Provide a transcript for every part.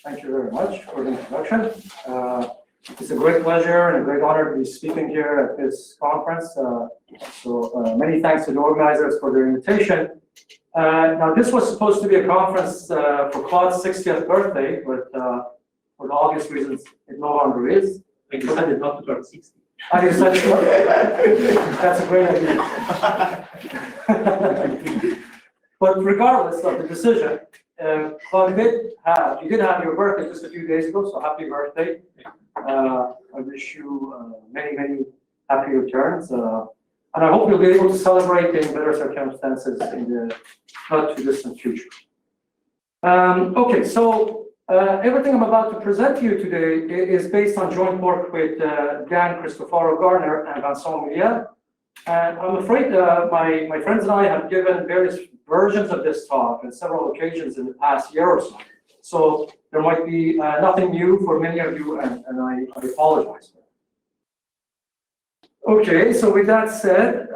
Thank you very much for the introduction. It's a great pleasure and a great honor to be speaking here at this conference. Many thanks to the organizers for their invitation. Now, this was supposed to be a conference for Claude's 60th birthday, but for obvious reasons, it no longer is. I decided not to turn 60. I decided not. That's a great idea. But regardless of the decision, Claude you did have your birthday just a few days ago, so happy birthday. I wish you many, many happy returns. And I hope you'll be able to celebrate in better circumstances in the not too distant future. Okay, so everything I'm about to present to you today is based on joint work with Dan Cristoforo Gardner and Vincent Muriel. And I'm afraid my friends and I have given various versions of this talk on several occasions in the past year or so. So there might be nothing new for many of you, and I apologize for that. Okay, so with that said,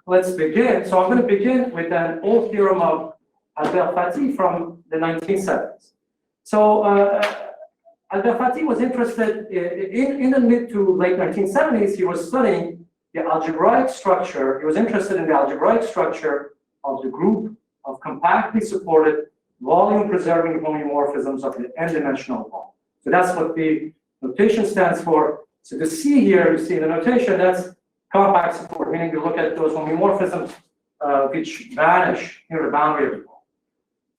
let's begin. So I'm going to begin with an old theorem of Albert Fathi from the 1970s. So Albert Fathi was interested in the mid to late 1970s. He was studying the algebraic structure. He was interested in the algebraic structure of the group of compactly supported volume-preserving homeomorphisms of the n-dimensional volume. So that's what the notation stands for. So the C here, you see the notation, that's compact support, meaning you look at those homeomorphisms which vanish near the boundary of the volume.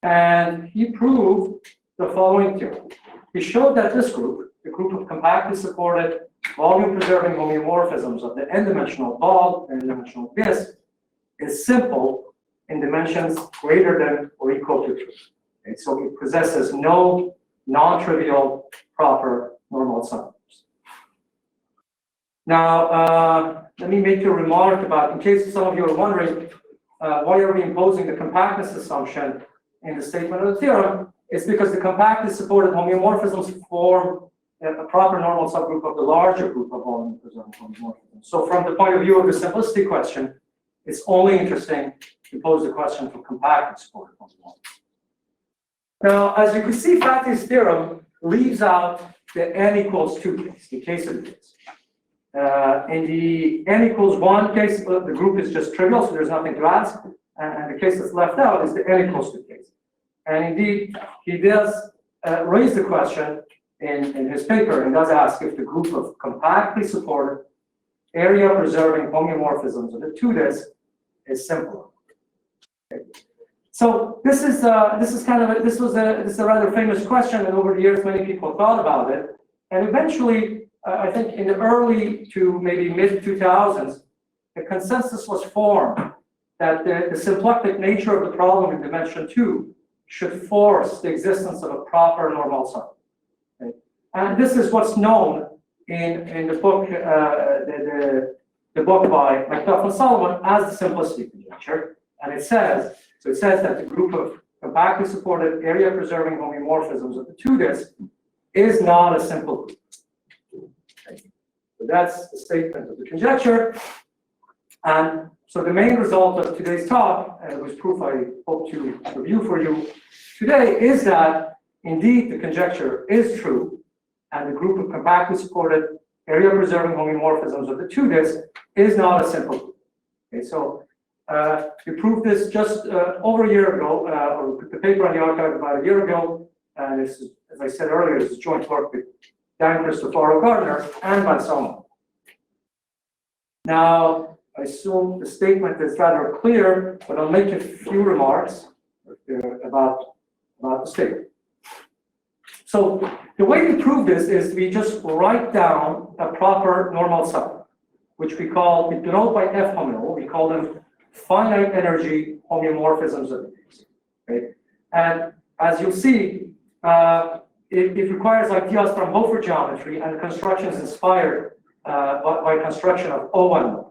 And he proved the following theorem. He showed that this group, the group of compactly supported volume-preserving homeomorphisms of the n-dimensional ball and n-dimensional disk, is simple in dimensions greater than or equal to 3. Okay, so it possesses no non-trivial proper normal subgroups. Now, let me make a remark about, in case some of you are wondering, why are we imposing the compactness assumption in the statement of the theorem? It's because the compactly supported homeomorphisms form a proper normal subgroup of the larger group of volume-preserving homeomorphisms. So from the point of view of the simplicity question, it's only interesting to pose the question for compactly supported homeomorphisms. Now, as you can see, Fathi's theorem leaves out the n equals 2 case, the case of this. In the n equals 1 case, the group is just trivial, so there's nothing to ask. And the case that's left out is the n equals 2 case. And indeed, he does raise the question in his paper and does ask if the group of compactly supported area-preserving homeomorphisms of the 2 disks is simple. Okay. So this is a rather famous question, and over the years many people thought about it. And eventually, I think in the early to maybe mid 2000s, the consensus was formed that the symplectic nature of the problem in dimension 2 should force the existence of a proper normal sum. Okay. And this is what's known in the book, the book by McDuff and Solomon as the simplicity conjecture. And it says that the group of compactly supported area-preserving homeomorphisms of the 2 disks is not a simple group. Okay. So that's the statement of the conjecture. And so the main result of today's talk, whose proof I hope to review for you today, is that indeed the conjecture is true, and the group of compactly supported area-preserving homeomorphisms of the 2 disks is not a simple group. Okay, so we proved this just over a year ago, or put the paper on the archive about a year ago, and this is, as I said earlier, this is joint work with Dan Cristoforo Gardner and Vincent. Now, I assume the statement is rather clear, but I'll make a few remarks about the statement. So the way we prove this is we just write down a proper normal subgroup, which we denote by F homo. We call them finite energy homeomorphisms of these. Okay? And as you'll see, it requires ideas from Hofer geometry, and the construction is inspired by construction of O1.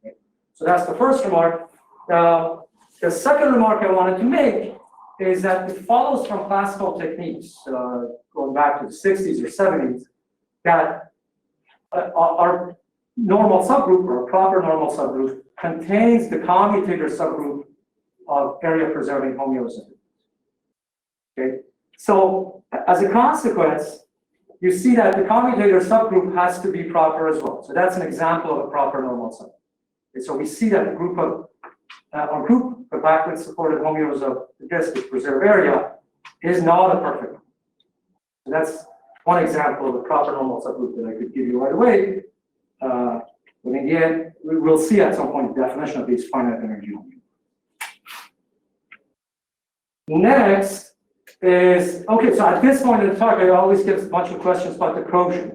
Okay? So that's the first remark. The second remark I wanted to make is that it follows from classical techniques, going back to the 60s or 70s, that our normal subgroup, or a proper normal subgroup, contains the commutator subgroup of area-preserving homeomorphisms. Okay, So as a consequence, you see that the commutator subgroup has to be proper as well. So that's an example of a proper normal subgroup. And so we see that the group of compactly supported homeos of the disk with preserved area is not a perfect one. So that's one example of a proper normal subgroup that I could give you right away. But in the end, we will see at some point the definition of these finite energy homeos. Next is, okay, so at this point in the talk, I always get a bunch of questions about the quotient.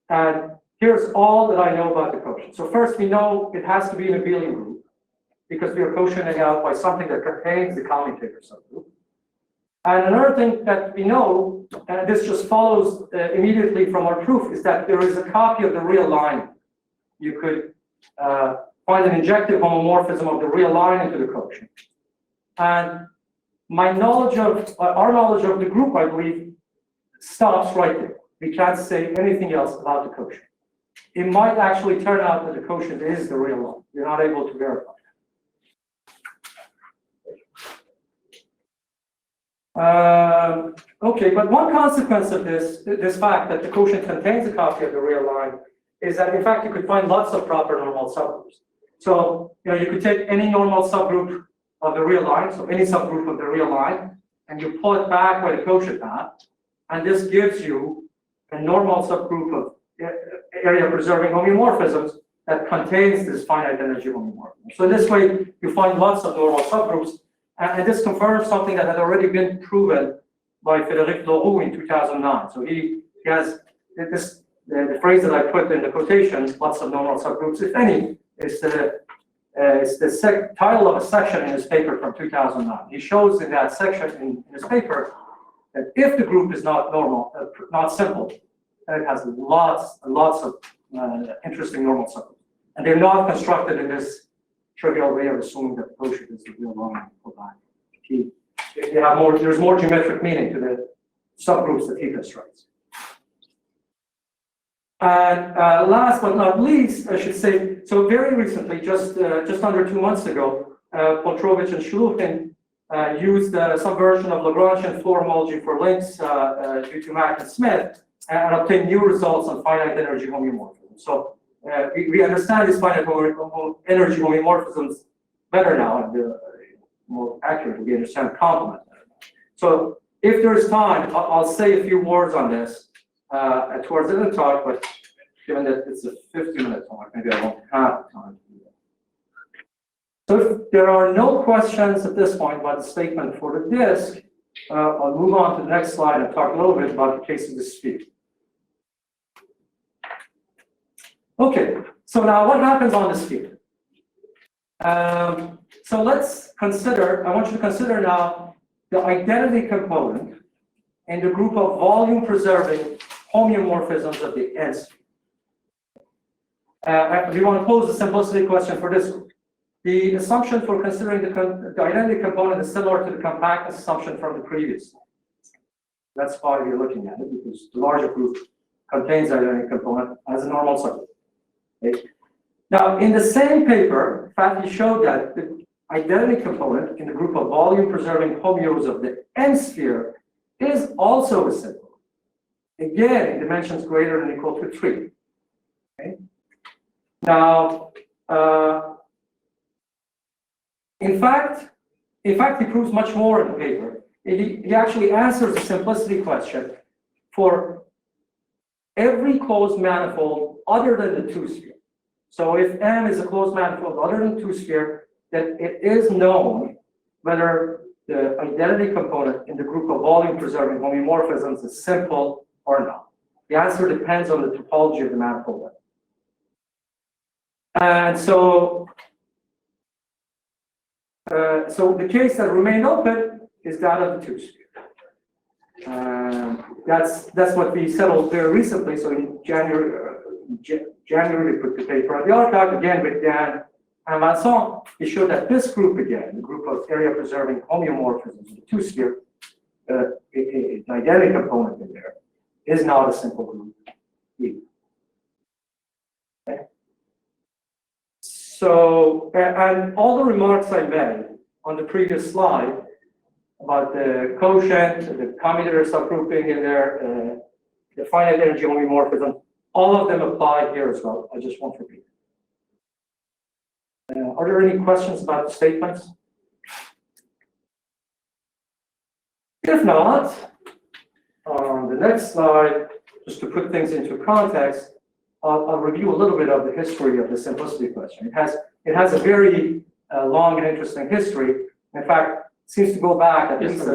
And here's all that I know about the quotient. So first, we know it has to be an abelian group because we are quotienting out by something that contains the commutator subgroup. And another thing that we know, and this just follows immediately from our proof, is that there is a copy of the real line. You could find an injective homomorphism of the real line into the quotient. And my knowledge of, our knowledge of the group, I believe, stops right there. We can't say anything else about the quotient. It might actually turn out that the quotient is the real line. You're not able to verify that. Okay, but one consequence of this fact that the quotient contains a copy of the real line is that, in fact, you could find lots of proper normal subgroups. So, you could take any normal subgroup of the real line, so any subgroup of the real line, and you pull it back by the quotient map, and this gives you a normal subgroup of area-preserving homeomorphisms that contains this finite energy homomorphism. So this way, you find lots of normal subgroups, and this confirms something that had already been proven by Frédéric Leroux in 2009. So he has this, the phrase that I put in the quotations, lots of normal subgroups, if any, is the title of a section in his paper from 2009. He shows in that section in his paper that if the group is not normal, not simple, it has lots and lots of interesting normal subgroups. And they're not constructed in this trivial way of assuming that the quotient is the real line. They have more, there's more geometric meaning to the subgroups that he constructs. And last but not least, I should say, so very recently, just under 2 months ago, Poltrovich and Shulkin used some version of Lagrangian floor homology for links due to Mack and Smith and obtained new results on finite energy homeomorphism. So we understand these finite energy homeomorphisms better now, and more accurately, we understand the complement better. So if there is time, I'll say a few words on this towards the end of the talk, but given that it's a 50-minute talk, maybe I won't have time to do that. So if there are no questions at this point about the statement for the disk, I'll move on to the next slide and talk a little bit about the case of the sphere. Okay, so now what happens on the sphere? So let's consider, I want you to consider now the identity component in the group of volume-preserving homeomorphisms of the N sphere. We want to pose a simplicity question for this group. The assumption for considering the identity component is similar to the compactness assumption from the previous slide. That's why you're looking at it, because the larger group contains the identity component as a normal subgroup. Okay. Now, in the same paper, Fatty showed that the identity component in the group of volume-preserving homeos of the N sphere is also a simple. Again, in dimensions greater than or equal to 3. Okay. Now, in fact, he proves much more in the paper. He actually answers the simplicity question for every closed manifold other than the 2-sphere. So if M is a closed manifold other than 2-sphere, then it is known whether the identity component in the group of volume-preserving homeomorphisms is simple or not. The answer depends on the topology of the manifold. And so, the case that remained open is that of the 2-sphere. That's what we settled very recently. So in January, we put the paper on the archive again with Dan and Vincent. We showed that this group again, the group of area-preserving homeomorphisms in the 2-sphere, the identity component in there, is not a simple group either. Okay. So, and all the remarks I made on the previous slide about the quotient, the commutator subgrouping in there, the finite energy homeomorphism. All of them apply here as well. I just won't repeat. Are there any questions about the statements? If not, on the next slide, just to put things into context, I'll review a little bit of the history of the simplicity question. It has a very long and interesting history. In fact, it seems to go back at least.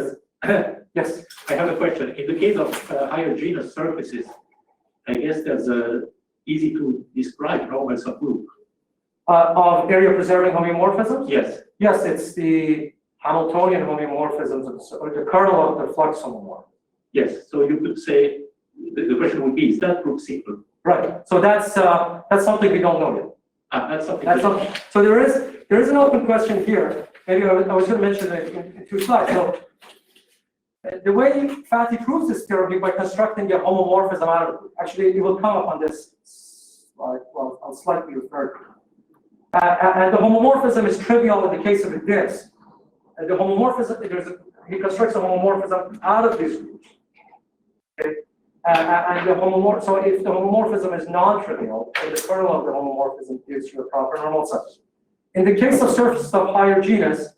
Yes. I have a question. In the case of higher genus surfaces, I guess there's a easy to describe normal subgroup. Of area preserving homeomorphisms? Yes. Yes, it's the Hamiltonian homeomorphisms, or the kernel of the flux homomorphism. Yes. So you could say the question would be: is that group simple? Right. So that's something we don't know yet. That's something. So there is an open question here. Maybe I was going to mention it in 2 slides. So the way Fatty proves this theorem is by constructing a homomorphism out of it. Actually, it will come up on this slide. Well, I'll slightly refer to it. And the homomorphism is trivial in the case of a disk. And the homomorphism, he constructs a homomorphism out of these groups. Okay? And the so if the homomorphism is non-trivial, then the kernel of the homomorphism gives you a proper normal subset. In the case of surfaces of higher genus,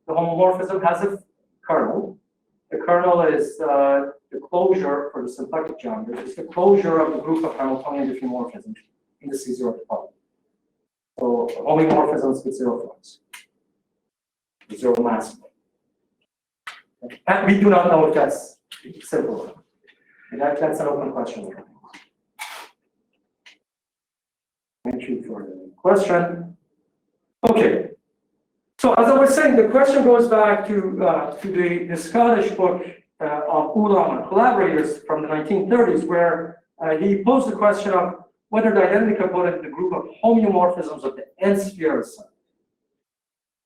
the homomorphism has a kernel. The kernel is the closure for the symplectic geometry. It's the closure of the group of Hamiltonian diffeomorphisms in the C0 topology. So homomorphisms with 0 flux, 0 mass. And we do not know if that's simple. That's an open question. Thank you for the question. Okay. So as I was saying, the question goes back to the Scottish book of Ulam and collaborators from the 1930s, where he posed the question of whether the identity component in the group of homeomorphisms of the n-sphere is set.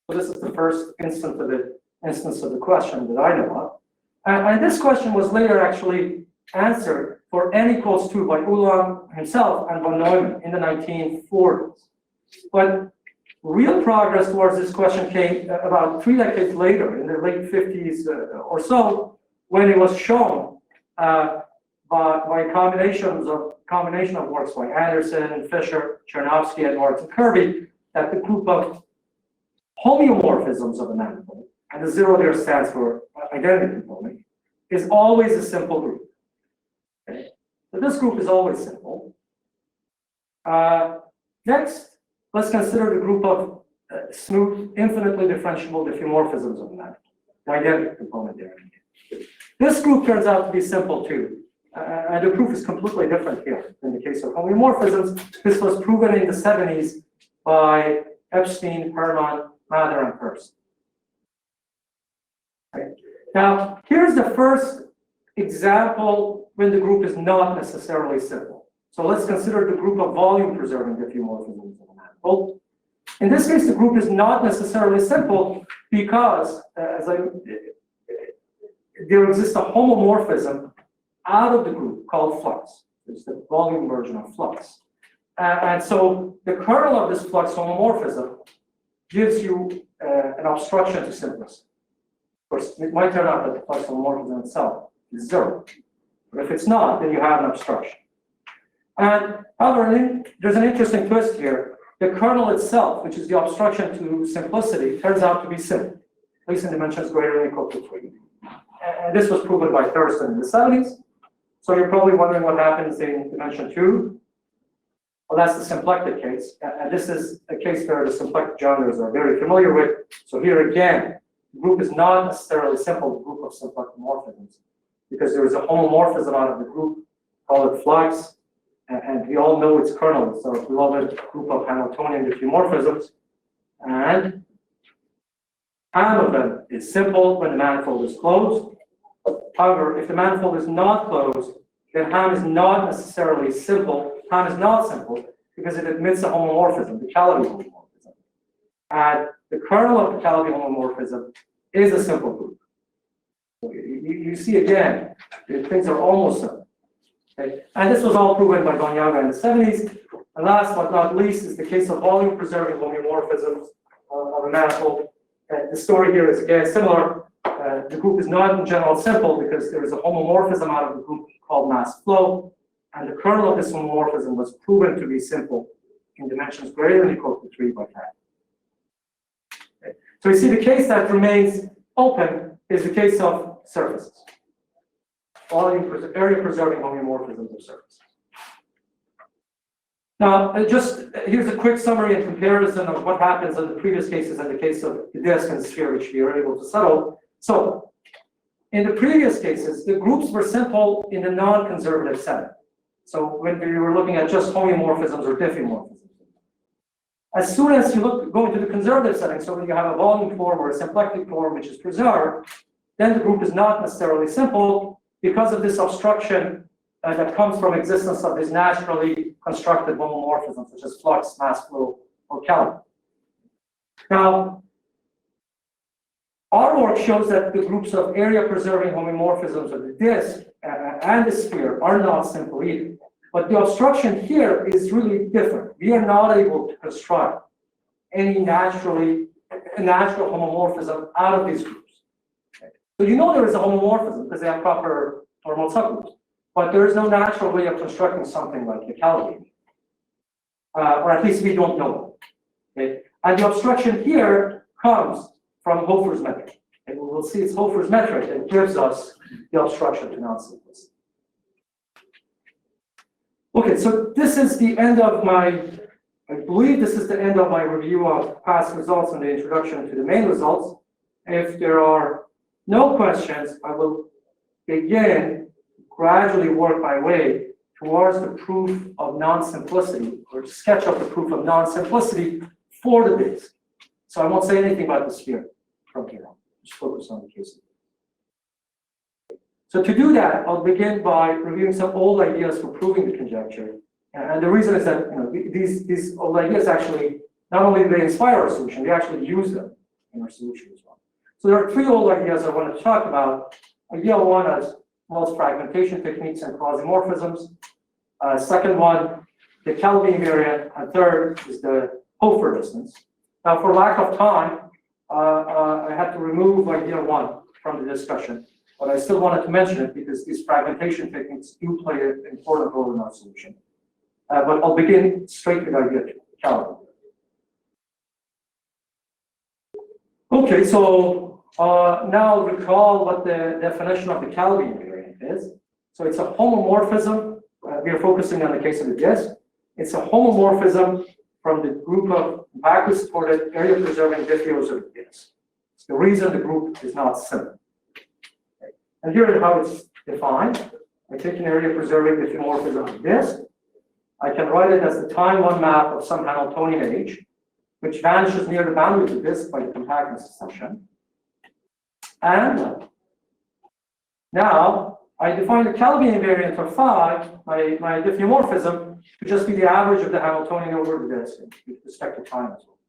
So this is the first instance of the question that I know of. And this question was later actually answered for n equals 2 by Ulam himself and von Neumann in the 1940s. But real progress towards this question came about 3 decades later, in the late 50s or so, when it was shown by combination of works by Anderson, Fisher, Chernovsky, Edwards, and Kirby, that the group of homeomorphisms of a manifold, and the 0 there stands for identity component, is always a simple group. Okay? So this group is always simple. Next, let's consider the group of smooth, infinitely differentiable diffeomorphisms of a manifold, the identity component there. This group turns out to be simple too. And the proof is completely different here in the case of homeomorphisms. This was proven in the 70s by Epstein, Herman, Mather, and Peirce. Okay. Now, here's the first example when the group is not necessarily simple. So let's consider the group of volume-preserving diffeomorphisms of a manifold. In this case, the group is not necessarily simple because, there exists a homomorphism out of the group called flux. It's the volume version of flux. And so the kernel of this flux homomorphism gives you an obstruction to simplicity. Of course, it might turn out that the flux homomorphism itself is 0. But if it's not, then you have an obstruction. And however, there's an interesting twist here. The kernel itself, which is the obstruction to simplicity, turns out to be simple, at least in dimensions greater than or equal to 3. And this was proven by Thurston in the 70s. So you're probably wondering what happens in dimension 2. Well, that's the symplectic case. And this is a case where the symplectic geometers are very familiar with. So here again, the group is not necessarily simple, the group of symplectic morphisms, because there is a homomorphism out of the group, call it flux, and we all know its kernel. So we call it a group of Hamiltonian diffeomorphisms. And half of them is simple when the manifold is closed. However, if the manifold is not closed, then Ham is not necessarily simple. Ham is not simple because it admits a homomorphism, the Calabi homomorphism. And the kernel of the Calabi homomorphism is a simple group. So you see again, things are almost simple. Okay? And this was all proven by Gonyaga in the 70s. And last but not least is the case of volume-preserving homomorphisms of a manifold. And the story here is again similar. The group is not in general simple because there is a homomorphism out of the group called mass flow, and the kernel of this homomorphism was proven to be simple in dimensions greater than or equal to 3 by 10. Okay. So you see the case that remains open is the case of surfaces. Area preserving homomorphisms of surfaces. Now, here's a quick summary and comparison of what happens in the previous cases and the case of the disk and sphere, which we were able to settle. So, in the previous cases, the groups were simple in the non-conservative setting. So, when we were looking at just homeomorphisms or diffeomorphisms. As soon as you go into the conservative setting, so when you have a volume form or a symplectic form which is preserved, then the group is not necessarily simple because of this obstruction that comes from existence of these naturally constructed homomorphisms, such as flux, mass flow, or Kelvin. Now, our work shows that the groups of area-preserving homomorphisms of the disk and the sphere are not simple either. But the obstruction here is really different. We are not able to construct any natural homomorphism out of these groups. Okay. So you know there is a homomorphism because they have proper normal subgroups. But there is no natural way of constructing something like the Kelvin. Or at least we don't know it. Okay? And the obstruction here comes from Hofer's metric. And we will see it's Hofer's metric that gives us the obstruction to non-simplicity. Okay, so this is the end of I believe this is the end of my review of past results and the introduction to the main results. If there are no questions, I will begin gradually work my way towards the proof of non-simplicity, or sketch of the proof of non-simplicity for the disk. So I won't say anything about the sphere from here on. Just focus on the case. So to do that, I'll begin by reviewing some old ideas for proving the conjecture. And the reason is that these old ideas actually, not only do they inspire our solution, we actually use them in our solution as well. So there are 3 old ideas I want to talk about. Idea 1 is most fragmentation techniques and quasimorphisms. Second one, the Kelvin invariant, and third is the Hofer distance. Now, for lack of time, I had to remove idea 1 from the discussion, but I still wanted to mention it because these fragmentation techniques do play an important role in our solution. But I'll begin straight with idea 2, Kelvin. Okay, so now recall what the definition of the Kelvin invariant is. So it's a homomorphism. We are focusing on the case of the disk. It's a homomorphism from the group of compactly supported area-preserving diffeos of the disk. It's the reason the group is not simple. Okay. And here is how it's defined. I take an area-preserving diffeomorphism of the disk. I can write it as the time-one map of some Hamiltonian H, which vanishes near the boundary of the disk by the compactness assumption. And now I define the Kelvin invariant for phi, my diffeomorphism, to just be the average of the Hamiltonian over the disk with respect to time as well.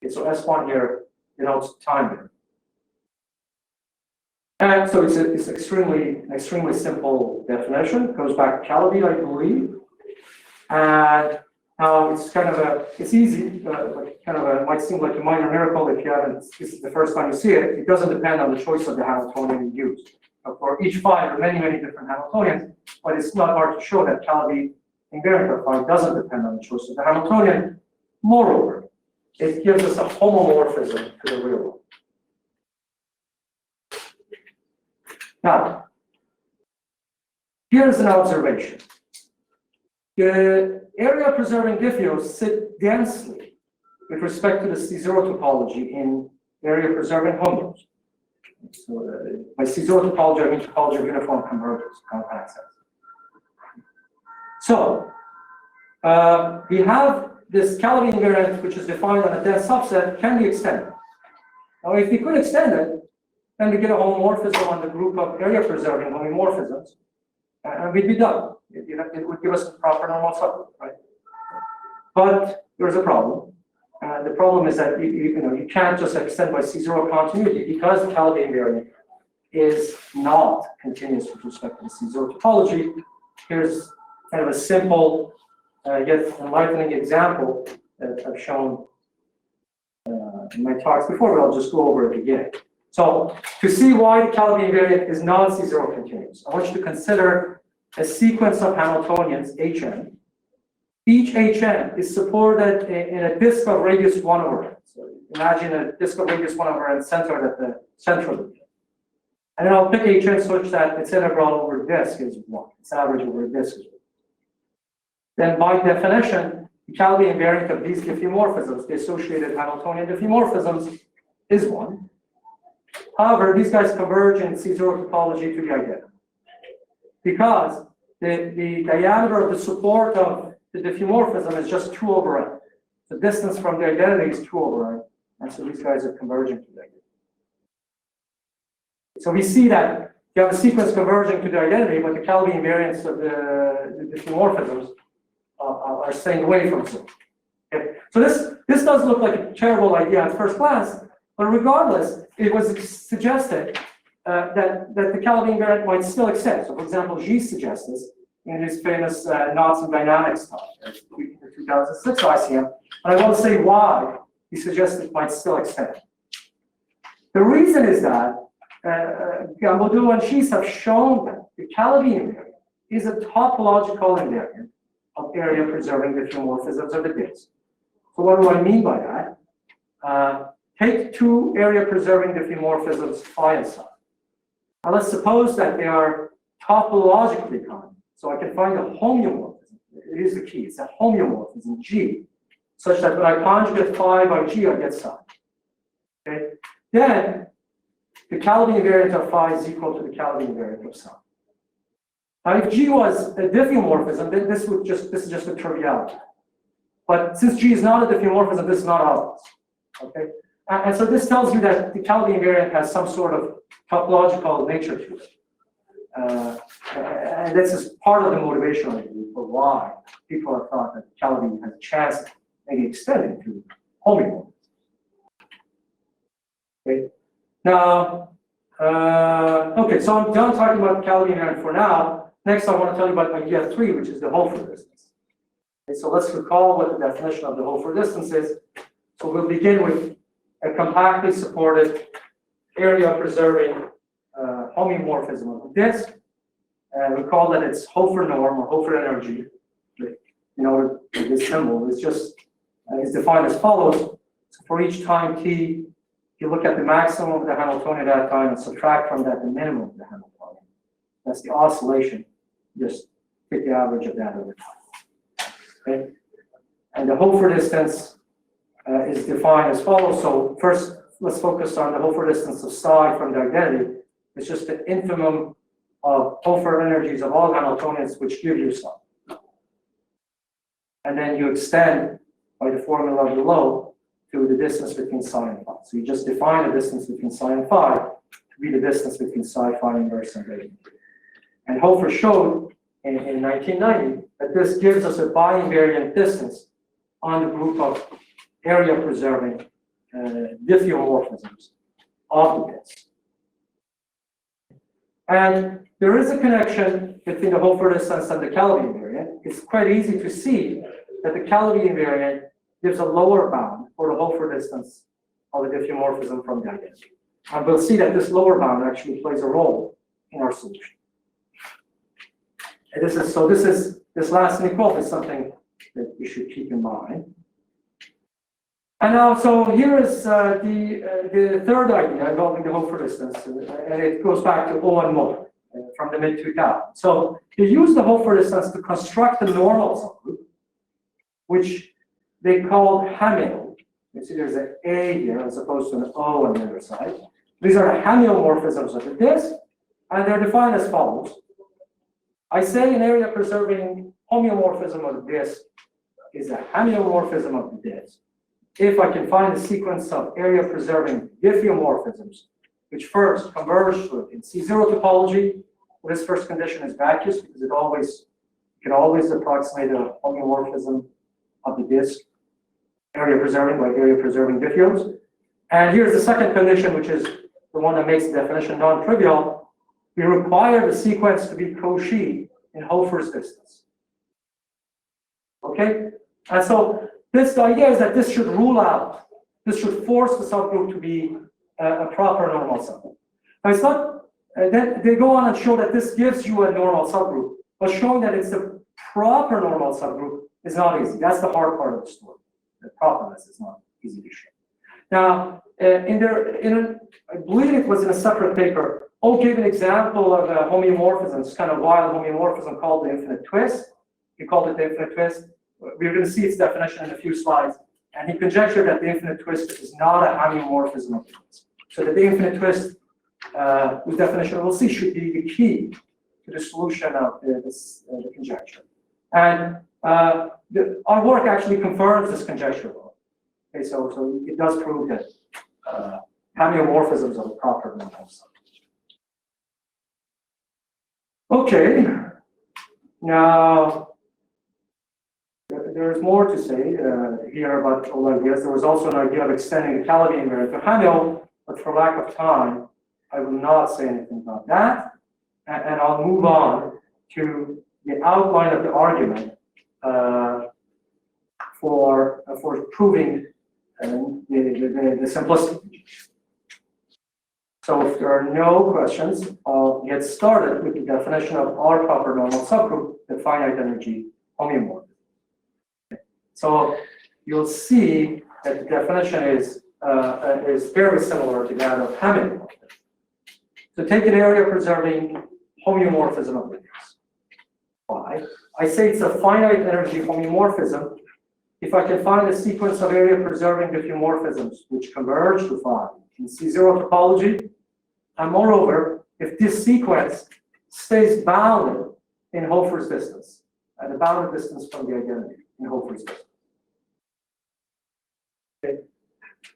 Okay, so S1 here denotes time here. And so it's an extremely simple definition. It goes back to Kelvin, I believe. And now it's easy, it might seem like a minor miracle if you haven't, this is the first time you see it. It doesn't depend on the choice of the Hamiltonian you use. For each phi, there are many different Hamiltonians, but it's not hard to show that Kelvin invariant of phi doesn't depend on the choice of the Hamiltonian. Moreover, it gives us a homomorphism to the real world. Now, here's an observation. The area-preserving diffeos sit densely with respect to the C0 topology in area-preserving homeos. So by C0 topology, I mean topology of uniform convergence, compact sets. So we have this Kelvin invariant, which is defined on a dense subset, can be extended. Now, if we could extend it, then we get a homomorphism on the group of area-preserving homomorphisms, and we'd be done. It would give us a proper normal subgroup, right? But there's a problem. The problem is that you can't just extend by C0 continuity because the Kelvin invariant is not continuous with respect to the C0 topology. Here's kind of a simple yet enlightening example that I've shown in my talks before, but I'll just go over it again. So to see why the Calabi invariant is non-C0 continuous, I want you to consider a sequence of Hamiltonians, Hn. Each Hn is supported in a disk of radius 1 over n. So imagine a disk of radius 1 over n centered at the central loop. And then I'll pick Hn such that its integral over disk is 1. Its average over disk is 1. Then by definition, the Calabi invariant of these diffeomorphisms, the associated Hamiltonian diffeomorphisms, is 1. However, these guys converge in C0 topology to be identical. Because the diameter of the support of the diffeomorphism is just 2 over n. The distance from the identity is 2 over n. And so these guys are converging to the identity. So we see that you have a sequence converging to the identity, but the Calabi invariants of the diffeomorphisms are staying away from it. Okay. So this does look like a terrible idea at first glance, but regardless, it was suggested that the Calabi invariant might still exist. So for example, Gilles suggests this in his famous Knots and Dynamics talk, the 2006 ICM. And I want to say why he suggests it might still exist. The reason is that Gambodou and Gilles have shown that the Calabi invariant is a topological invariant of area-preserving diffeomorphisms of the disk. So what do I mean by that? Take two area-preserving diffeomorphisms phi and psi. Now let's suppose that they are topologically common. So I can find a homeomorphism. It is the key. It's a homeomorphism G, such that when I conjugate phi by G, I get psi. Okay. Then the Calabi invariant of phi is equal to the Calabi invariant of psi. Now, if G was a diffeomorphism, then this is just a triviality. But since G is not a diffeomorphism, this is not obvious. Okay. And so this tells you that the Calabi invariant has some sort of topological nature to it. And this is part of the motivation for why people have thought that Calabi has a chance of maybe extending to homomorphism. Okay. Now, okay, so I'm done talking about the Calabi invariant for now. Next, I want to tell you about idea 3, which is the Hofer distance. Okay, so let's recall what the definition of the Hofer distance is. So we'll begin with a compactly supported area-preserving homeomorphism of the disk. And recall that it's Hofer norm or Hofer energy. You know, this symbol is just is defined as follows. So for each time t, you look at the maximum of the Hamiltonian at that time and subtract from that the minimum of the Hamiltonian. That's the oscillation. Just take the average of that over time. Okay? And the Hofer distance is defined as follows. So first, let's focus on the Hofer distance of psi from the identity. It's just the infimum of Hofer energies of all Hamiltonians, which give you psi. And then you extend by the formula below to the distance between psi and phi. So you just define the distance between psi and phi to be the distance between psi, phi inverse, and beta. And Hofer showed in 1990 that this gives us a bi-invariant distance on the group of area-preserving diffeomorphisms of the disk. And there is a connection between the Hofer distance and the Calabi invariant. It's quite easy to see that the Calabi invariant gives a lower bound for the Hofer distance of a diffeomorphism from the identity. And we'll see that this lower bound actually plays a role in our solution. And this last inequality is something that you should keep in mind. And now, so here is the third idea involving the Hofer distance, and it goes back to Owen Muller from the mid-2000s. So you use the Hofer distance to construct a normal subgroup, which they called Hamiltonian. You see there's an A here as opposed to an O on the other side. These are the homeomorphisms of the disk, and they're defined as follows. I say an area-preserving homeomorphism of the disk is a homeomorphism of the disk if I can find a sequence of area-preserving diffeomorphisms, which first converge to it in C0 topology. This first condition is vacuous because it can always approximate a homeomorphism of the disk, area-preserving by area-preserving diffeos. And here's the second condition, which is the one that makes the definition non-trivial. We require the sequence to be Cauchy in Hofer's distance. Okay? And so the idea is that this should rule out, this should force the subgroup to be a proper normal subgroup. Now it's not, then they go on and show that this gives you a normal subgroup, but showing that it's a proper normal subgroup is not easy. That's the hard part of the story. The properness is not easy to show. Now, I believe it was in a separate paper, O gave an example of a homeomorphism, it's kind of wild homeomorphism called the infinite twist. He called it the infinite twist. We're going to see its definition in a few slides. And he conjectured that the infinite twist is not a homeomorphism of twist. So that the infinite twist, whose definition we'll see, should be the key to the solution of the conjecture. And our work actually confirms this conjecture. Okay, so it does prove that homeomorphisms are proper normal subgroups. Okay, now there's more to say here about all ideas. There was also an idea of extending the Calabi invariant to Hamilton, but for lack of time, I will not say anything about that. And I'll move on to the outline of the argument for proving the simplicity. So if there are no questions, I'll get started with the definition of our proper normal subgroup, the finite energy homeomorphism. So you'll see that the definition is very similar to that of Hamiltonian. So take an area preserving homeomorphism of linears. Why? I say it's a finite energy homeomorphism if I can find a sequence of area preserving diffeomorphisms which converge to phi in C0 topology, and moreover, if this sequence stays bounded in Hofer's distance, and the bounded distance from the identity in Hofer's distance. Okay.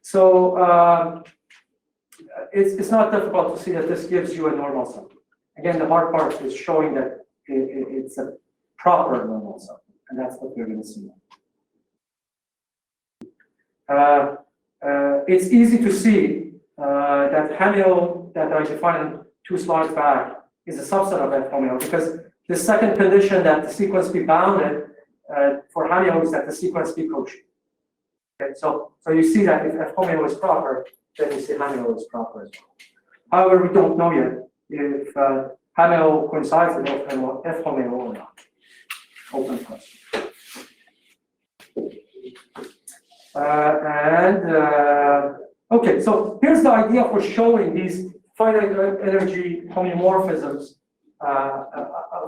So it's not difficult to see that this gives you a normal subgroup. Again, the hard part is showing that it's a proper normal subgroup, and that's what we're going to see. It's easy to see that Hamiltonian that I defined 2 slides back is a subset of F Hamiltonian, because the second condition that the sequence be bounded for Hamiltonian is that the sequence be quotient. Okay, so you see that if F Hamiltonian is proper, then you see Hamiltonian is proper as well. However, we don't know yet if Hamiltonian coincides with F Hamiltonian or not. Open question. Okay, so here's the idea for showing these finite energy homeomorphisms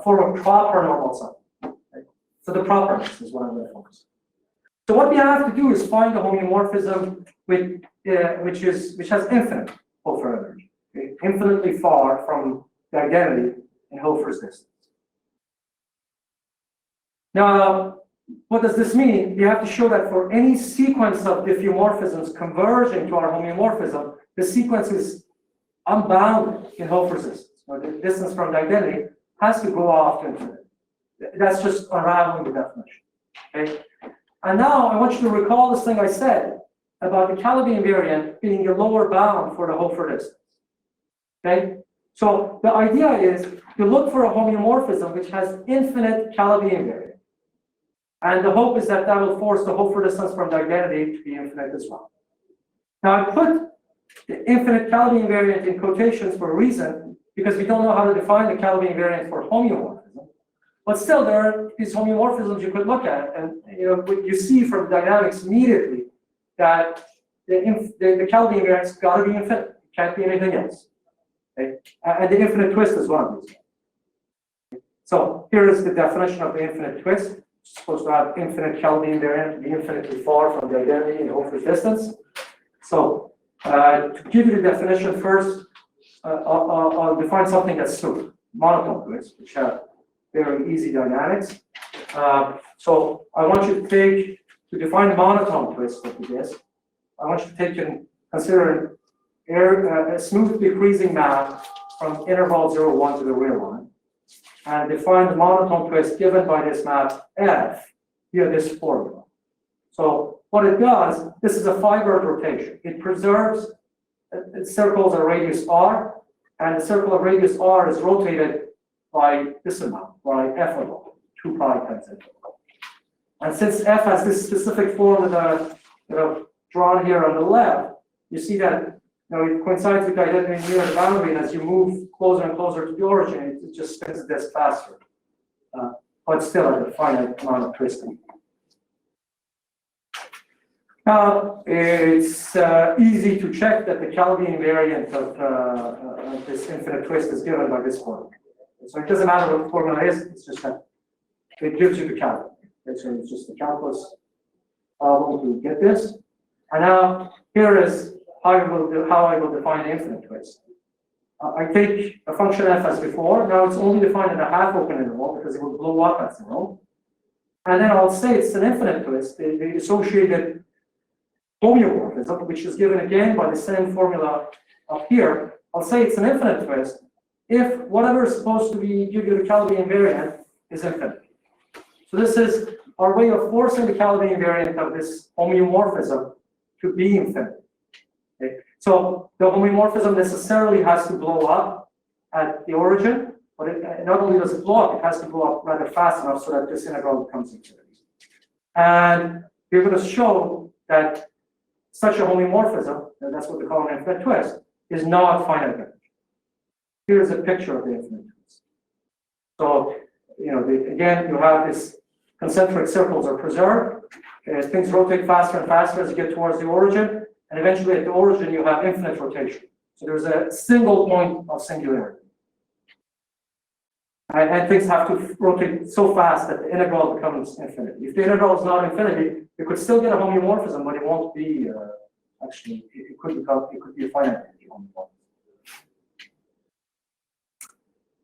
for a proper normal subgroup. Okay? So the properness is what I'm going to focus on. So what we have to do is find a homeomorphism with, which has infinite Hofer energy, okay? Infinitely far from the identity in Hofer's distance. Now, what does this mean? You have to show that for any sequence of diffeomorphisms converging to our homeomorphism, the sequence is unbounded in Hofer's distance, or the distance from the identity has to go off to infinity. That's just unraveling the definition. Okay? And now I want you to recall this thing I said about the Calabi invariant being the lower bound for the Hofer distance. Okay? So the idea is to look for a homeomorphism which has infinite Calabi invariant. And the hope is that that will force the Hofer distance from the identity to be infinite as well. Now I put the infinite Calabi invariant in quotations for a reason, because we don't know how to define the Calabi invariant for homeomorphism. But still, there are these homeomorphisms you could look at, and you see from dynamics immediately that the Calabi invariant's got to be infinite. It can't be anything else. Okay? And the infinite twist is one of these. So here is the definition of the infinite twist. It's supposed to have infinite Calabi invariant, be infinitely far from the identity in Hofer's distance. So to give you the definition first, I'll define something that's super monotone twists, which have very easy dynamics. So I want you to define monotone twist with this. I want you to take and consider a smooth decreasing map from interval 0, 1 to the real line, and define the monotone twist given by this map F via this formula. So what it does, this is a fiber rotation. It preserves, it circles a radius r, and the circle of radius r is rotated by this amount, by f of r, 2 pi times f. And since f has this specific form that I've drawn here on the left, you see that Now it coincides with the identity near the boundary, and as you move closer and closer to the origin, it just spins the disk faster, but still at a finite amount of twisting. Now, it's easy to check that the Kelvin invariant of this infinite twist is given by this formula. So it doesn't matter what the formula is, it's just that it gives you the Kelvin. Okay, so it's just the calculus problem to get this. And now, here is how I will define the infinite twist. I take a function f as before. Now it's only defined in a half open interval because it will blow up at 0. And then I'll say it's an infinite twist, the associated homeomorphism, which is given again by the same formula up here. I'll say it's an infinite twist if whatever is supposed to be give you the Kelvin invariant is infinite. So this is our way of forcing the Kelvin invariant of this homeomorphism to be infinite. Okay. So the homeomorphism necessarily has to blow up at the origin, but it not only does it blow up, it has to blow up rather fast enough so that this integral becomes infinity. And we're going to show that such a homeomorphism, and that's what we call an infinite twist, is not finite energy. Here's a picture of the infinite twist. So, again, you have this concentric circles are preserved. Things rotate faster and faster as you get towards the origin, and eventually at the origin you have infinite rotation. So there's a single point of singularity. And things have to rotate so fast that the integral becomes infinite. If the integral is not infinity, you could still get a homeomorphism, but it won't be actually. It could be a finite energy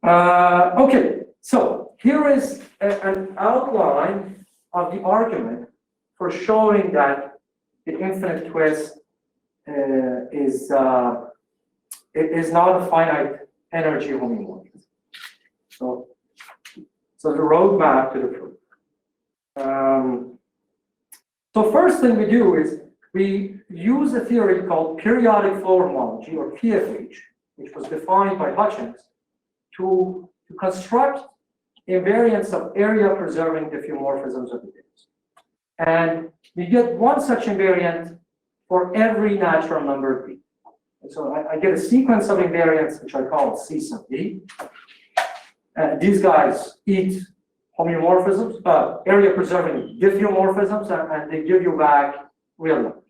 homeomorphism. Okay, so here is an outline of the argument for showing that the infinite twist is not a finite energy homeomorphism. So the roadmap to the proof. So first thing we do is we use a theory called periodic flow homology, or PFH, which was defined by Hutchings, to construct invariants of area-preserving diffeomorphisms of the bits. And we get one such invariant for every natural number B. And so I get a sequence of invariants, which I call C sub D. These guys eat homeomorphisms, area-preserving diffeomorphisms, and they give you back real numbers.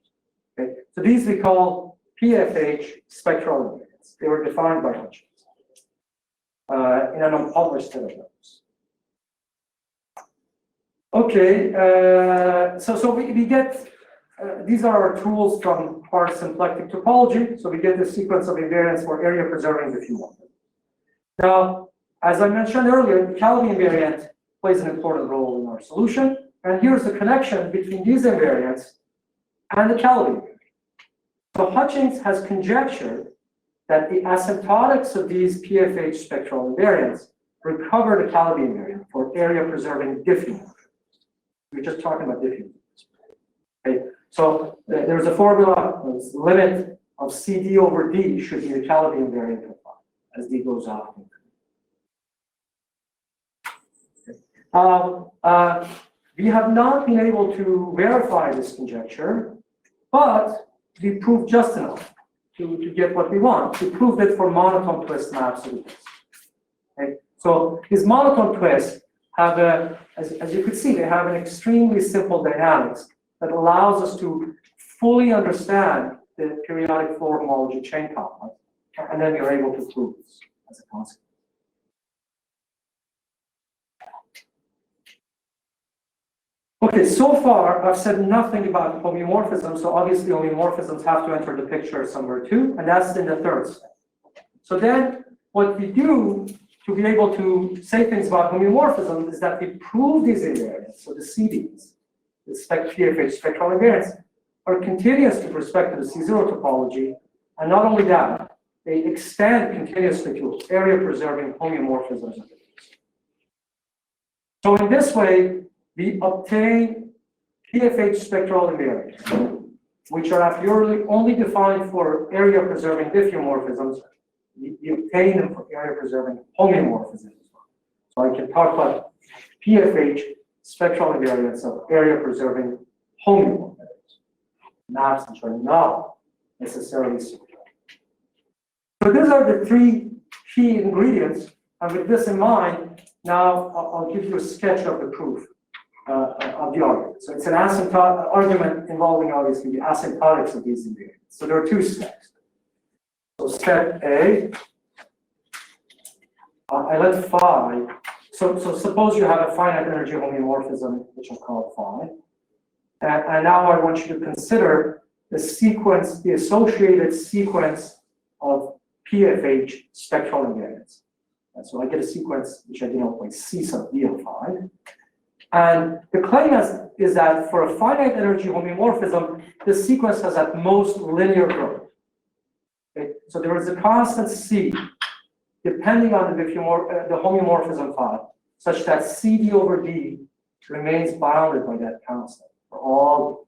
Okay? So these we call PFH spectral invariants. They were defined by Hutchings in an unpublished set of notes. Okay, so we get, these are our tools from our symplectic topology. So we get the sequence of invariants for area-preserving diffeomorphisms. Now, as I mentioned earlier, the Kelvin invariant plays an important role in our solution. And here's the connection between these invariants and the Kelvin invariant. So Hutchings has conjectured that the asymptotics of these PFH spectral invariants recover the Kelvin invariant for area-preserving diffeomorphisms. We're just talking about diffeomorphisms. Okay. So there's a formula, the limit of CD over D should be the Kelvin invariant of phi as D goes off. We have not been able to verify this conjecture, but we proved just enough to get what we want. We proved it for monotone twist maps of this. Okay? So these monotone twists have as you could see, they have an extremely simple dynamics that allows us to fully understand the periodic flow homology chain complex, and then we are able to prove this as a consequence. Okay, so far I've said nothing about homeomorphism, so obviously homeomorphisms have to enter the picture somewhere too, and that's in the third step. So then what we do to be able to say things about homeomorphism is that we prove these invariants, so the CDs, the PFH spectral invariants, are continuous with respect to the C0 topology, and not only that, they extend continuously to area-preserving homeomorphisms. So in this way, we obtain PFH spectral invariants, which are a priori only defined for area-preserving diffeomorphisms. We obtain them for area-preserving homeomorphisms as well. So I can talk about PFH spectral invariants of area-preserving homeomorphisms, maps which are not necessarily symmetric. So these are the three key ingredients, and with this in mind, now I'll give you a sketch of the proof of the argument. So it's an asymptotic argument involving obviously the asymptotics of these ingredients. So there are two steps. So step A, I let phi. So suppose you have a finite energy homeomorphism, which I'll call phi, and now I want you to consider the sequence, the associated sequence of PFH spectral invariants. And so I get a sequence which I denote by C sub D of phi. And the claim is that for a finite energy homeomorphism, the sequence has at most linear growth. Okay? So there is a constant C depending on the homeomorphism phi, such that CD over D remains bounded by that constant for all.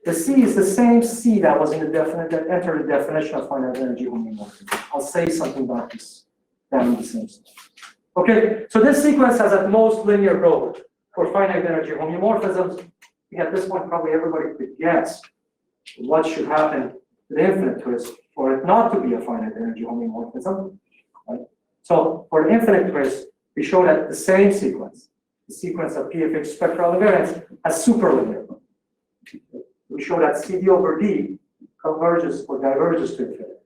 The C is the same C that was in the that entered the definition of finite energy homeomorphism. I'll say something about this down in the same step. Okay, so this sequence has at most linear growth for finite energy homeomorphisms. I think at this point, probably everybody could guess what should happen to the infinite twist for it not to be a finite energy homeomorphism. Right? So for the infinite twist, we show that the same sequence, the sequence of PFH spectral invariants, has superlinear growth. We show that CD over D converges or diverges to infinity.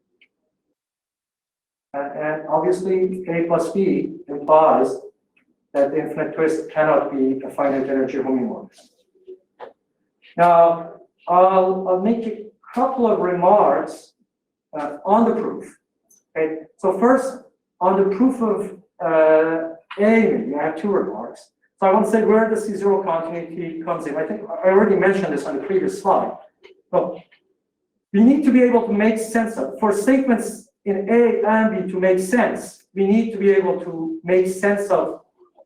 And obviously, A plus B implies that the infinite twist cannot be a finite energy homeomorphism. Now, I'll make a couple of remarks on the proof. Okay, so first, on the proof of A, I have two remarks. So I want to say where the C0 continuity comes in. I think I already mentioned this on the previous slide. But we need to be able to make sense of, for statements in A and B to make sense, we need to be able to make sense of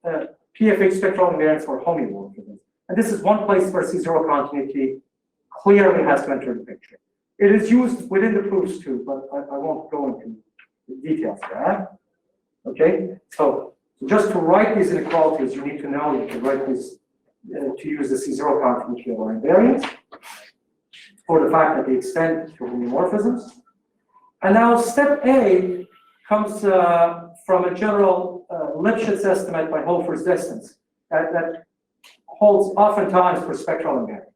PFH spectral invariants for homeomorphism. And this is one place where C0 continuity clearly has to enter the picture. It is used within the proofs too, but I won't go into the details there. Okay, so just to write these inequalities, you need to know you can write these to use the C0 continuity of our invariants for the fact that they extend to homeomorphisms. And now step A comes from a general Lipschitz estimate by Hofer's distance that holds oftentimes for spectral invariants.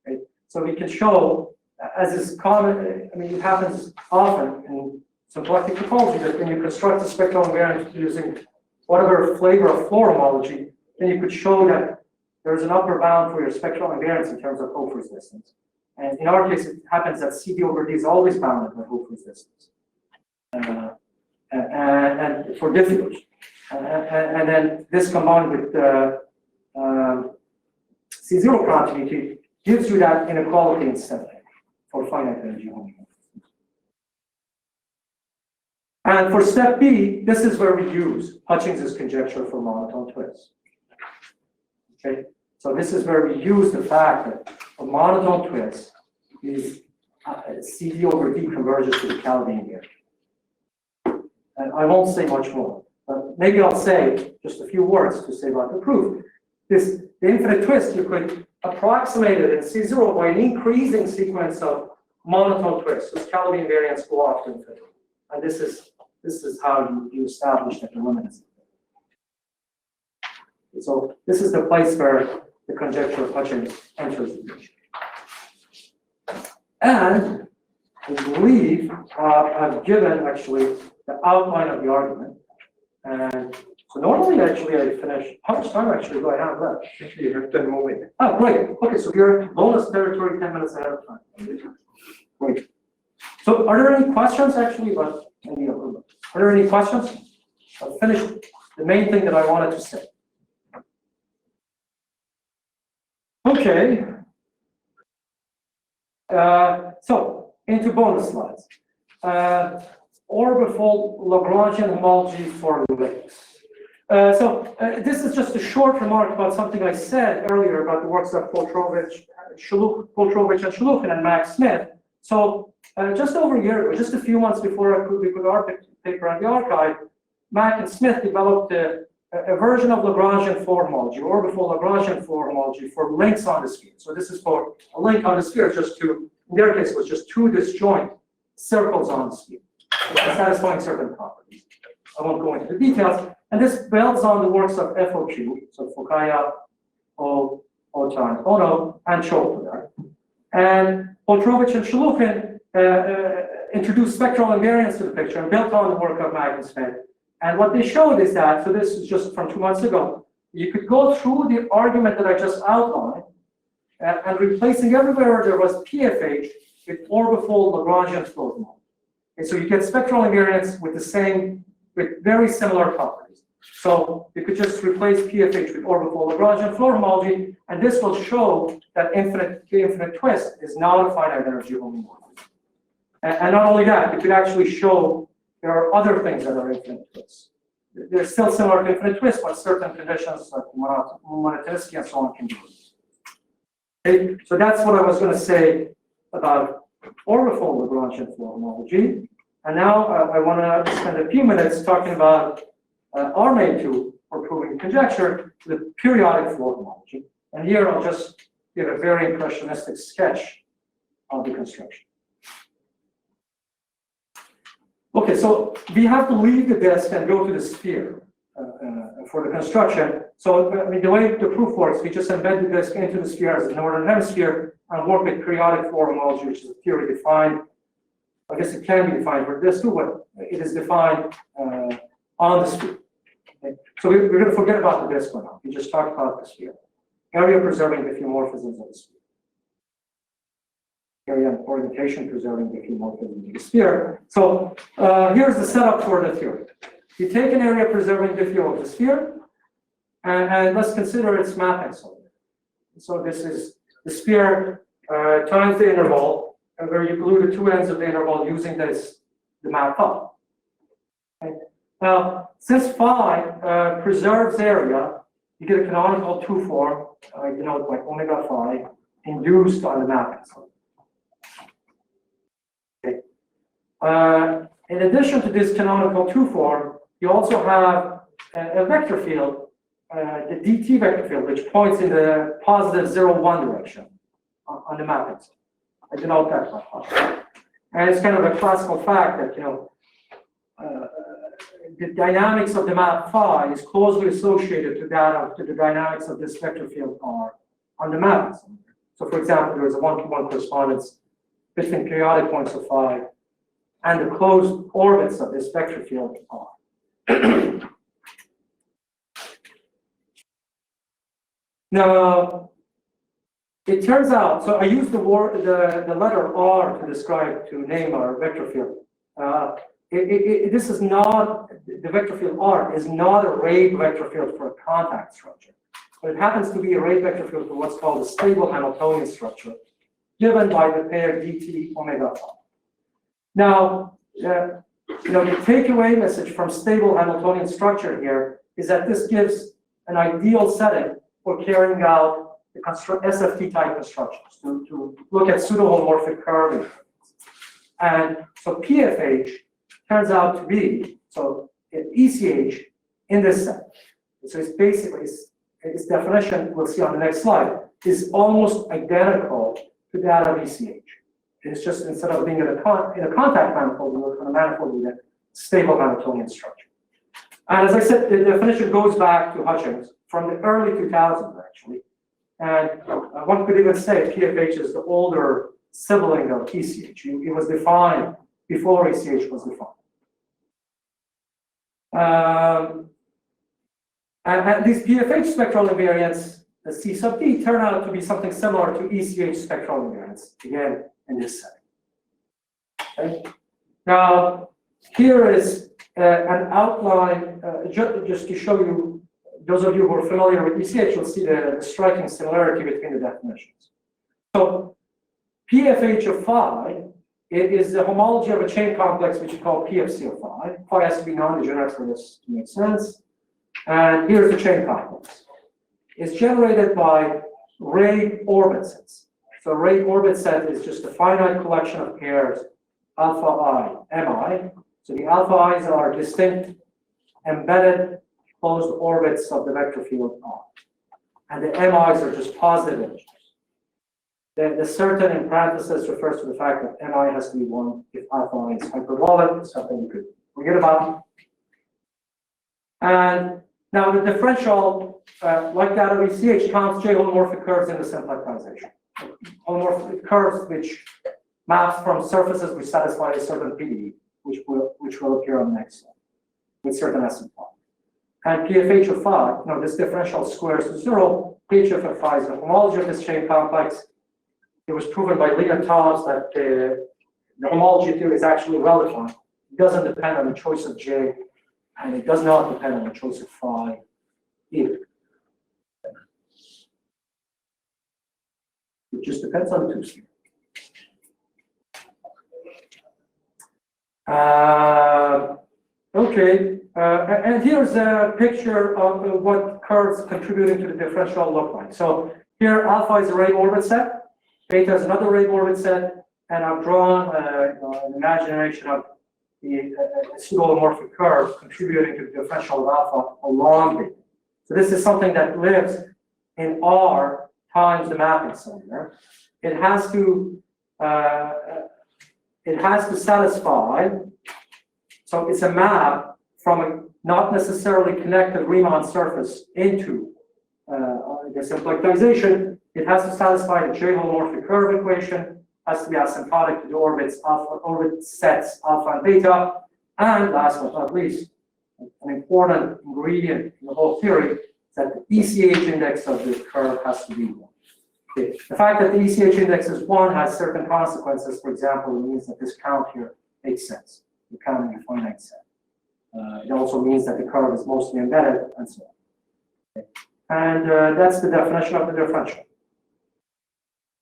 Right? So we can show, as is common, I mean, it happens often in symplectic topology that when you construct a spectral invariant using whatever flavor of floor homology, then you could show that there's an upper bound for your spectral invariance in terms of Hofer's distance. And in our case, it happens that CD over D is always bounded by Hofer's distance. And for diffugers. And then this combined with C0 continuity gives you that inequality in step A for finite energy homeomorphism. And for step B, this is where we use Hutchings' conjecture for monotone twists. Okay, so this is where we use the fact that a monotone twist is CD over D converges to the Calvin invariant. And I won't say much more, but maybe I'll say just a few words to say about the proof. The infinite twist, you could approximate it in C0 by an increasing sequence of monotone twists, whose Calvin invariants go off to infinity. And this is how you establish that the limit is infinite. So this is the place where the conjecture of Hutchings enters the picture. And I believe I've given actually the outline of the argument. And so normally actually I finish. How much time actually do I have left? Actually, you have 10 more minutes. Oh, great. Okay, so we're in bonus territory 10 minutes ahead of time. Great. So are there any questions actually about any of them? Are there any questions? I've finished the main thing that I wanted to say. Okay. So into bonus slides. Orbifold Lagrangian homology for links. This is just a short remark about something I said earlier about the works of Poltrovich and Shulukhin and Max Smith. So just over a year ago, just a few months before we put our paper on the archive, Mack and Smith developed a version of Lagrangian homology, orbifold Lagrangian homology for links on the sphere. So this is for a link on the sphere, just two, in their case, was just two disjoint circles on the sphere. satisfying certain properties. I won't go into the details. And this builds on the works of FOQ, so Fukaya, O times Ono, and Chopler. And Poltrovich and Shulukhin introduced spectral invariance to the picture and built on the work of Hennenfent. And what they showed is that, so this is just from 2 months ago, you could go through the argument that I just outlined and replacing everywhere there was PFH with orbifold Lagrangian float model. And so you get spectral invariance with with very similar properties. So you could just replace PFH with orbifold Lagrangian float homology, and this will show that the infinite twist is not a finite energy homomorphism. And not only that, you could actually show there are other things that are infinite twists. They're still similar to infinite twist, but certain conditions like Monotone and so on can do it. Okay, so that's what I was going to say about orbifold Lagrangian flow homology. And now I want to spend a few minutes talking about our main tool for proving conjecture, the periodic flow homology. And here I'll just give a very impressionistic sketch of the construction. Okay, so we have to leave the disk and go to the sphere for the construction. So I mean, the way the proof works, we just embed the disk into the sphere as the northern hemisphere and work with periodic flow homology, which is a theory defined. I guess it can be defined for this too, but it is defined on the sphere. Okay? So we're going to forget about the disk for now. We just talked about the sphere. Area preserving diffeomorphisms of the sphere. Area and orientation preserving diffeomorphisms of the sphere. So here's the setup for the theory. You take an area preserving diffeom of the sphere, and let's consider its mapping solver. So this is the sphere times the interval, where you glue the two ends of the interval using the map phi. Okay. Now, since phi preserves area, you get a canonical 2 form, denoted by omega phi, induced on the mapping solver. Okay. In addition to this canonical 2 form, you also have a vector field, the dt vector field, which points in the positive 0, 1 direction on the mapping solver. I denote that by phi. And it's kind of a classical fact that, the dynamics of the map phi is closely associated to the dynamics of this vector field R on the mapping solver. So for example, there is a 1-to-1 correspondence between periodic points of phi and the closed orbits of this vector field R. Now, it turns out, so I used the letter R to name our vector field. This is not, the vector field R is not a Ray vector field for a contact structure, but it happens to be a Ray vector field for what's called a stable Hamiltonian structure, given by the pair dt omega phi. Now, the takeaway message from stable Hamiltonian structure here is that this gives an ideal setting for carrying out the SFT type constructions to look at pseudo-homomorphic curving. And so PFH turns out to be, so ECH in this set. So it's basically, its definition, we'll see on the next slide, is almost identical to that of ECH. It's just instead of being in a contact manifold, we work on a manifold with a stable Hamiltonian structure. And as I said, the definition goes back to Hutchings from the early 2000s, actually. And one could even say PFH is the older sibling of ECH. It was defined before ECH was defined. And these PFH spectral invariants, the C sub D, turn out to be something similar to ECH spectral invariants, again, in this setting. Okay. Now, here is an outline, just to show you, those of you who are familiar with ECH, you'll see the striking similarity between the definitions. So, PFH of phi is the homology of a chain complex which you call PFC of phi. Phi has to be non-degenerate for this to make sense. And here's the chain complex. It's generated by Ray orbit sets. So Ray orbit set is just a finite collection of pairs, alpha I, mi. So the alpha i's are distinct, embedded, closed orbits of the vector field R. And the mi's are just positive integers. The certain in parentheses refers to the fact that mi has to be 1 if alpha is hyperbolic, something you could forget about. And now the differential, like that of ECH, counts J homomorphic curves in the symplectization. Homomorphic curves which maps from surfaces which satisfy a certain PDE, which will appear on the next slide, with certain asymptotic. And PFH of phi, this differential squares to 0. PHF of phi is the homology of this chain complex. It was proven by Lee and Thomas that the homology theory is actually well-defined. It doesn't depend on the choice of J, and it does not depend on the choice of phi either. It just depends on the two spheres. Okay, and here's a picture of what curves contributing to the differential look like. So here, alpha is a ray orbit set, beta is another ray orbit set, and I've drawn an imagination of the pseudo-homomorphic curve contributing to the differential of alpha along beta. So this is something that lives in R times the mapping somewhere. It has to satisfy. So it's a map from a not necessarily connected Riemann surface into the symplectization. It has to satisfy the J homomorphic curve equation, has to be asymptotic to the orbit sets alpha and beta, and last but not least, an important ingredient in the whole theory is that the ECH index of the curve has to be 1. Okay. The fact that the ECH index is 1 has certain consequences. For example, it means that this count here makes sense. You're counting a finite set. It also means that the curve is mostly embedded, and so on. Okay. And that's the definition of the differential.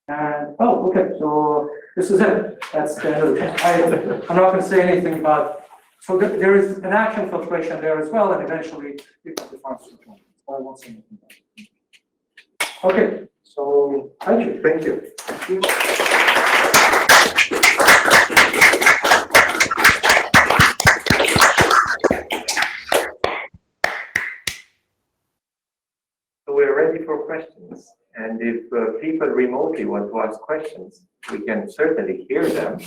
And okay, so this is it. That's the end of the I'm not going to say anything about. So there is an action filtration there as well, and eventually you can define something. I won't say anything about it. Okay, so thank you. Thank you. Thank you. We're ready for questions, and if people remotely want to ask questions, we can certainly hear them,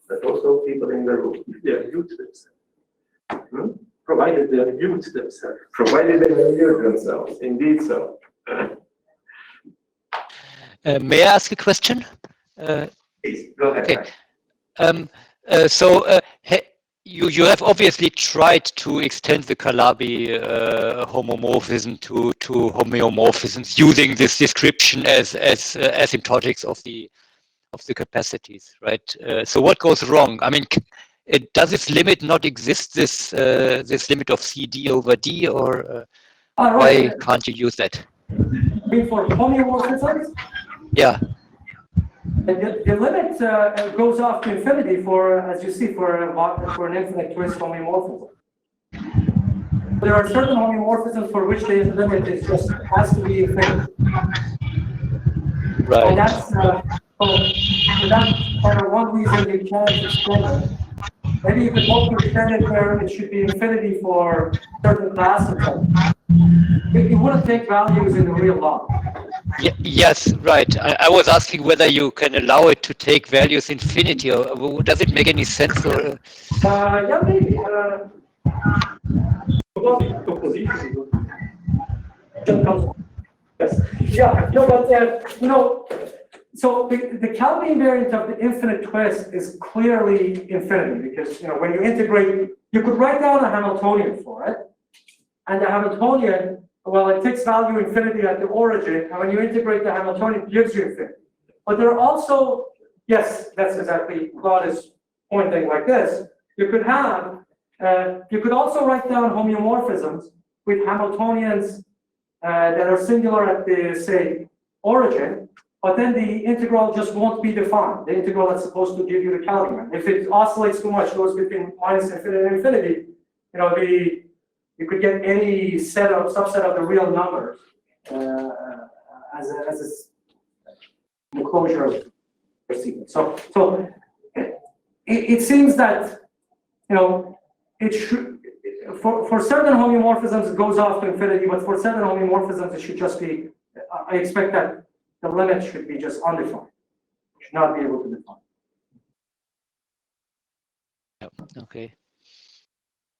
but also people in the room. Yeah, mute themselves. Provided they mute themselves. Provided they mute themselves, indeed so. May I ask a question? Please, go ahead. Okay. You have obviously tried to extend the Calabi homomorphism to homeomorphisms using this description as asymptotics of the capacities, right? So what goes wrong? I mean, does this limit not exist? This limit of CD over D, or why can't you use that? For homeomorphisms? Yeah. The limit goes off to infinity for, as you see, for an infinite twist homeomorphism. There are certain homeomorphisms for which the limit is just has to be infinity. Right. And that's kind of one reason you can't extend it. Maybe you could hope to extend it where it should be infinity for certain classes. It wouldn't take values in the real log. Yes, right. I was asking whether you can allow it to take values infinity, or does it make any sense? Or Yeah, maybe. Yes. Yeah. No, but so the Calvin invariant of the infinite twist is clearly infinity because when you integrate, you could write down a Hamiltonian for it, and the Hamiltonian. Well, it takes value infinity at the origin, and when you integrate the Hamiltonian, it gives you infinity. But there are also, yes, that's exactly Claude is pointing like this. You could have, you could also write down homeomorphisms with Hamiltonians that are singular at the, say, origin, but then the integral just won't be defined. The integral that's supposed to give you the Calvin. If it oscillates too much, goes between minus infinity and infinity, you could get any subset of the real numbers as a closure of the sequence. So it seems that it should for certain homeomorphisms it goes off to infinity, but for certain homeomorphisms it should just be. I expect that the limit should be just undefined. Should not be able to define. Okay.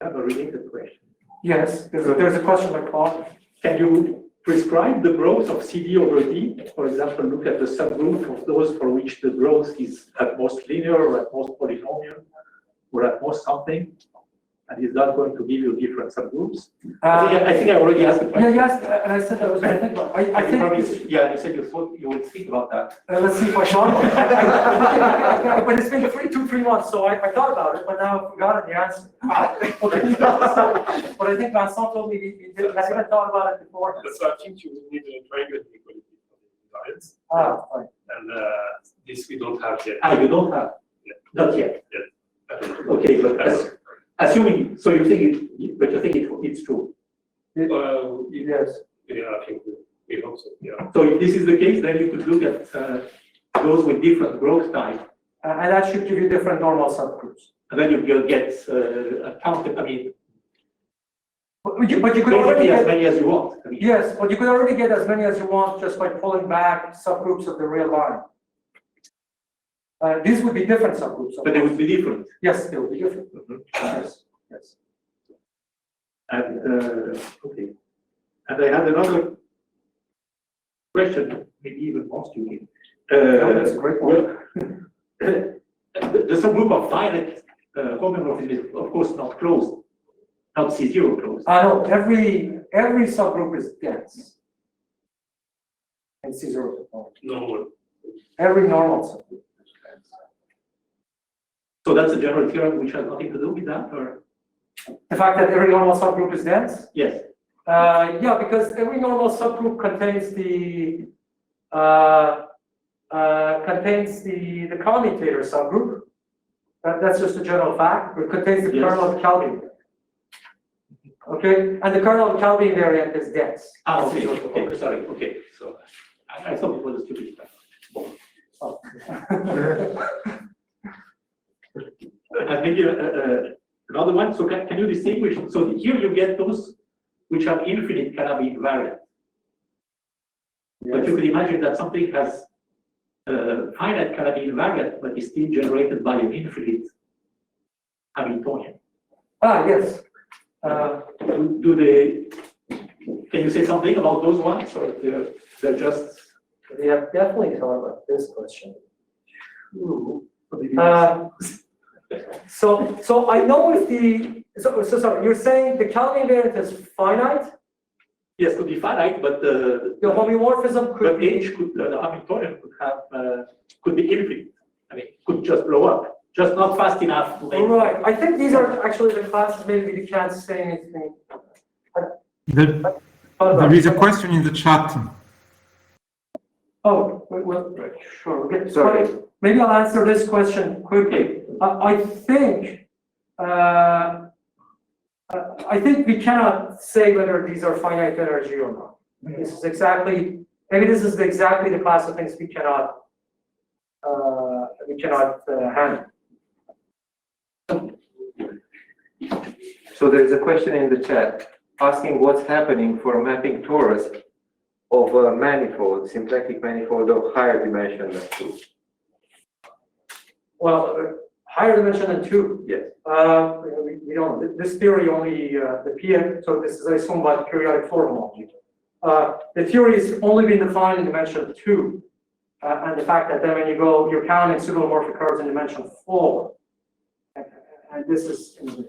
I have a related question. Yes, there's a question like Paul. Can you prescribe the growth of CD over D? For example, look at the subgroup of those for which the growth is at most linear or at most polynomial or at most something. And is that going to give you different subgroups? I think I already asked the question. Yeah, yes, and I said that was what I think about. I think, Yeah, you said you thought you would think about that. let's see if I thought about it. But it's been 3 months, so I thought about it, but now I've forgotten the answer. Okay. But I think Vincent told me he did. I haven't thought about it before. So I think you need a triangle inequality for the diets, Fine. and this we don't have yet. You don't have? Not yet. Okay, but assuming, so you think but you think it's true? Yes. Yeah, I think we hope so. Yeah. So if this is the case, then you could look at those with different growth type, And that should give you different normal subgroups. and then you'll get a count. I mean, But you could already basically as get, many as you want. I mean, yes, but you could already get as many as you want just by pulling back subgroups of the real line. These would be different subgroups. but they would be different. Yes, they would be different. Yes, yes. And okay. And I had another question, maybe even more stupid. That's a great one. The subgroup of finite homomorphism is of course not closed, not C0 closed. I know every subgroup is dense. And C0. No. Every normal subgroup is dense. So that's a general theorem which has nothing to do with that, or? The fact that every normal subgroup is dense? Yes. Yeah, because every normal subgroup contains the commutator subgroup. That's just a general fact. It contains the Yes. kernel of Kelvin. Okay, and the kernel of Kelvin variant is dense. Okay, sorry, okay. So I thought it was a stupid fact. Oh. And maybe another one. So can you distinguish? So here you get those which have infinite cannot be invariant. But you could imagine that something has finite cannot be invariant, but is still generated by an infinite Hamiltonian. Yes. Do they? Can you say something about those ones, or they're just? We have definitely thought about this question. So I know if so sorry, you're saying the Kelvin variant is finite? Yes, could be finite, but The homomorphism could but be. H could the Hamiltonian could be infinite. I mean, could just blow up, just not fast enough to make. Right. I think these are actually the classes. Maybe we can't say anything. There is a question in the chat. Oh, well, sure. Okay. Sorry. Maybe I'll answer this question quickly. I think we cannot say whether these are finite energy or not. This is exactly the class of things we cannot handle. So there's a question in the chat asking what's happening for mapping torus of a manifold, symplectic manifold of higher dimension than 2. Well, higher dimension than 2. Yes. We don't. This theory only the PM. So this is I assume about periodic floor homology. The theory has only been defined in dimension 2, and the fact that then when you go, you're counting pseudomorphic curves in dimension 4, and this is an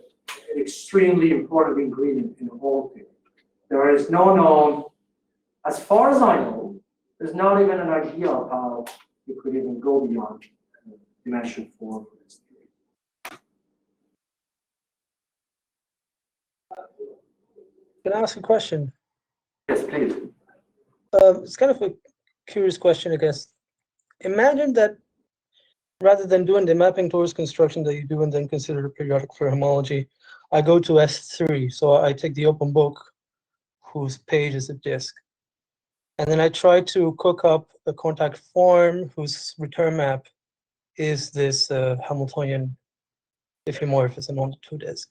extremely important ingredient in the whole thing. There is no known, as far as I know, there's not even an idea of how you could even go beyond dimension 4 for this theory. Can I ask a question? Yes, please. It's kind of a curious question, I guess. Imagine that rather than doing the mapping torus construction that you do and then consider the periodic floor homology, I go to S3. So I take the open book, whose page is a disk. And then I try to cook up a contact form whose return map is this Hamiltonian diffeomorphism on the 2 disk.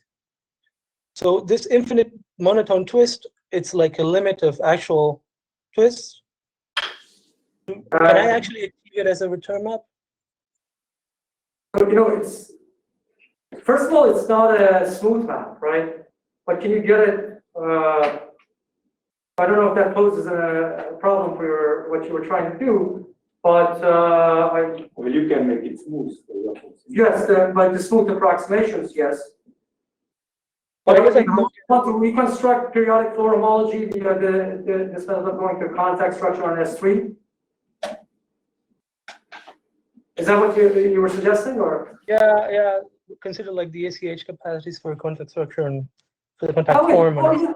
So this infinite monotone twist, it's like a limit of actual twists. Can I actually achieve it as a return map? So, it's, first of all, it's not a smooth map, right? But can you get it, I don't know if that poses a problem for what you were trying to do, but Well, you can make it smooth. For example. yes, but the smooth approximations, yes. But I guess But I if you want to reconstruct periodic flow homology via this method of going to contact structure on S3. Is that what you were suggesting, or? yeah, consider like the ACH capacities for contact structure and for the contact Okay, form. And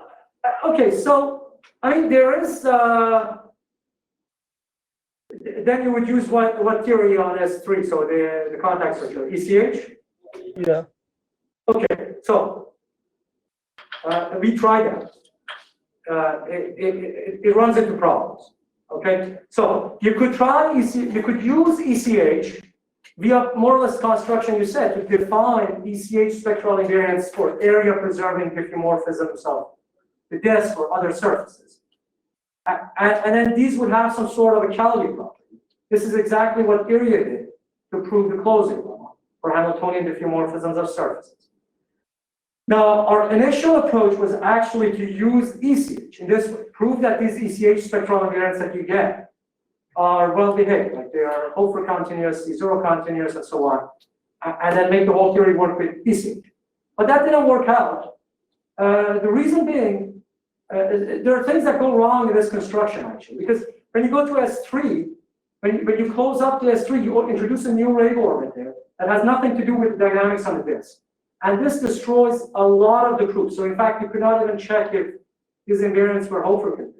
okay, so, I mean, there is, then you would use what theory on S3, so the contact structure, ECH? yeah. Okay, so, we tried that. It runs into problems, okay? So, you could you could use ECH via more or less construction you said to define ECH spectral invariants for area preserving diffeomorphisms of the disk or other surfaces. And then these would have some sort of a Calabi property. This is exactly what area did to prove the closing law for Hamiltonian diffeomorphisms of surfaces. Now, our initial approach was actually to use ECH in this way, prove that these ECH spectral invariants that you get are well behaved, like they are Hofer continuous, zero continuous, and so on, and then make the whole theory work with ECH. But that didn't work out. The reason being, there are things that go wrong in this construction, actually, because when you go to S3, when you close up to S3, you introduce a new ray orbit there that has nothing to do with the dynamics on the disk. And this destroys a lot of the groups. So in fact, you could not even check if these invariants were Hofer continuous.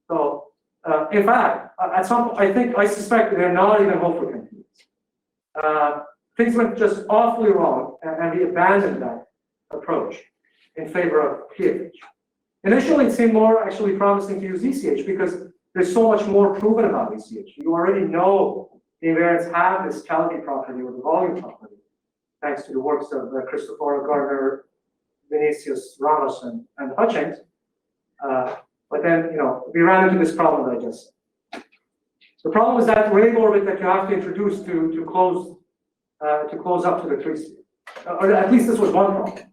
So in fact, at some point, I suspect they're not even Hofer continuous. Things went just awfully wrong, and we abandoned that approach in favor of PH. Initially, it seemed more actually promising to use ECH because there's so much more proven about ECH. You already know the invariants have this Calabi property or the volume property, thanks to the works of Christopher Gardner, Vinicius Ramos, and Hutchings. But then, we ran into this problem that I just said. The problem is that ray orbit that you have to introduce to close up to the 3C. Or at least this was one problem.